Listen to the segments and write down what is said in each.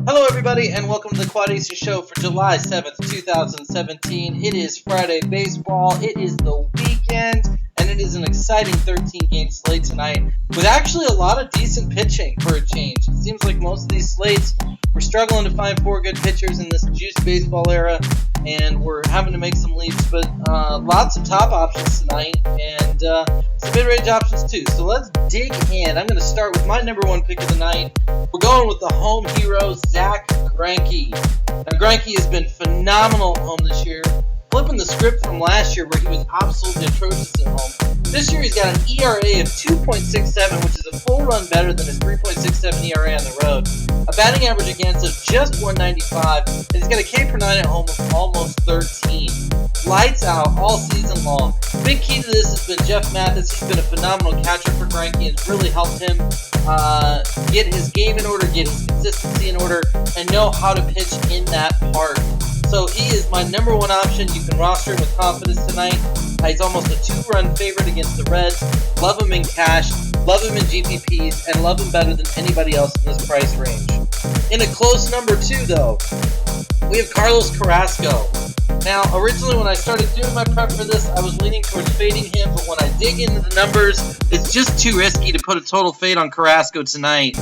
Hello everybody and welcome to the Quad Aces Show for July 7th, 2017. It is Friday baseball, it is the weekend, and it is an exciting 13-game slate tonight with actually a lot of decent pitching for a change. It seems like most of these slates, we're struggling to find four good pitchers in this juiced baseball era, and we're having to make some leaps, but lots of top options tonight, and some mid-range options too. So let's dig in. I'm going to start with my number one pick of the night. We're going with the home hero, Zach Greinke. Now, Greinke has been phenomenal at home this year, flipping the script from last year where he was absolutely atrocious at home. This year he's got an ERA of 2.67, which is a full run better than his 3.67 ERA on the road. A batting average against of just 195, and he's got a K per 9 at home of almost 13. Lights out all season long. Big key to this has been Jeff Mathis. He's been a phenomenal catcher for Greinke and really helped him get his game in order, get his consistency in order, and know how to pitch in that park. So he is my number one option. You can roster him with confidence tonight. He's almost a 2-run favorite against the Reds. Love him in cash, love him in GPPs, and love him better than anybody else in this price range. In a close number 2, though, we have Carlos Carrasco. Now, originally when I started doing my prep for this, I was leaning towards fading him, but when I dig into the numbers, it's just too risky to put a total fade on Carrasco tonight.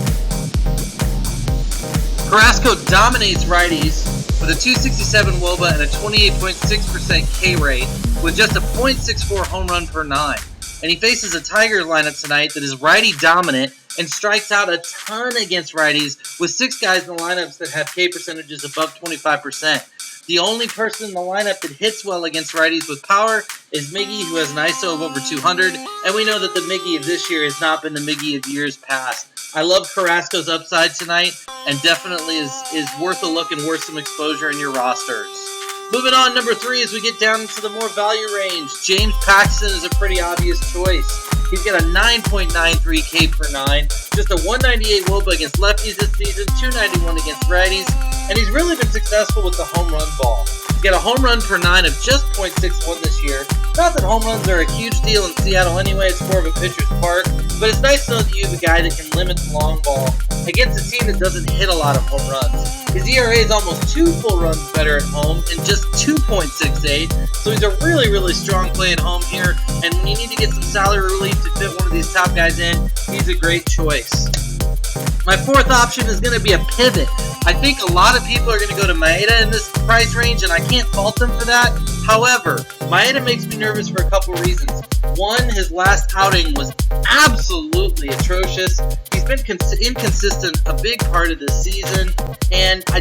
Carrasco dominates righties with a 267 WOBA and a 28.6% K rate with just a .64 home run per 9. And he faces a Tiger lineup tonight that is righty dominant and strikes out a ton against righties with 6 guys in the lineups that have K percentages above 25%. The only person in the lineup that hits well against righties with power is Miggy, who has an ISO of over 200, and we know that the Miggy of this year has not been the Miggy of years past. I love Carrasco's upside tonight, and definitely is worth a look and worth some exposure in your rosters. Moving on, number 3, as we get down into the more value range, James Paxton is a pretty obvious choice. He's got a 9.93 K per 9, just a 198 WOBA against lefties this season, 291 against righties, and he's really been successful with the home run ball. He's got a home run per 9 of just .61 this year. Not that home runs are a huge deal in Seattle anyway, it's more of a pitcher's park, but it's nice to know that you have a guy that can limit the long ball against a team that doesn't hit a lot of home runs. His ERA is almost 2 full runs better at home and just 2.68, so he's a really, really strong play at home here, and when you need to get some salary relief to fit one of these top guys in, he's a great choice. My 4th option is going to be a pivot. I think a lot of people are going to go to Maeda in this price range, and I can't fault them for that. However, Maeda makes me nervous for a couple reasons. One, his last outing was absolutely atrocious. He's been inconsistent a big part of this season, and I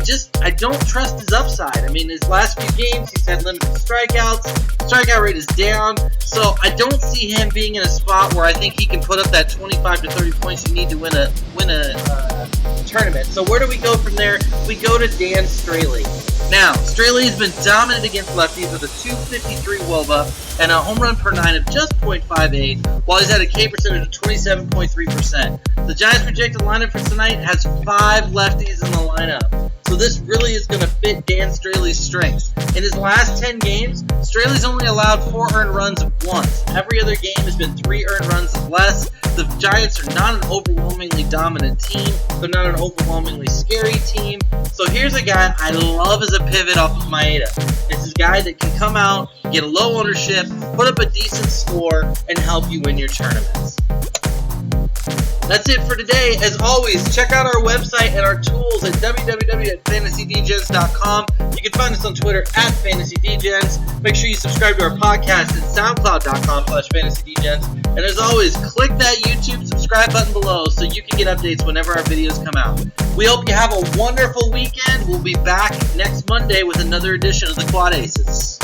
don't trust his upside. I mean, his last few games, he's had limited strikeouts. Strikeout rate is down, so I don't see him being in a spot where I think he can put up that 25 to 30 points you need to win a tournament. So where do we go from there? We go to Dan Straley. Now, Straley has been dominant against lefties with a 253 WOBA and a home run per 9 of just .58, while he's had a K percentage of 27.3%. The Giants' projected lineup for tonight has 5 lefties in the lineup. So this really is going to fit Dan Straley's strengths. In his last 10 games, Straley's only allowed 4 earned runs once. Every other game has been 3 earned runs or less. The Giants are not an overwhelmingly dominant team. They're not an overwhelmingly scary team. So here's a guy I love as a pivot off of Maeda. This is a guy that can come out, get a low ownership, put up a decent score, and help you win your tournaments. That's it for today. As always, check out our website and our tools at www.fantasydgens.com. You can find us on Twitter at FantasyDgens. Make sure you subscribe to our podcast at soundcloud.com/FantasyDgens. And as always, click that YouTube subscribe button below so you can get updates whenever our videos come out. We hope you have a wonderful weekend. We'll be back next Monday with another edition of the Quad Aces.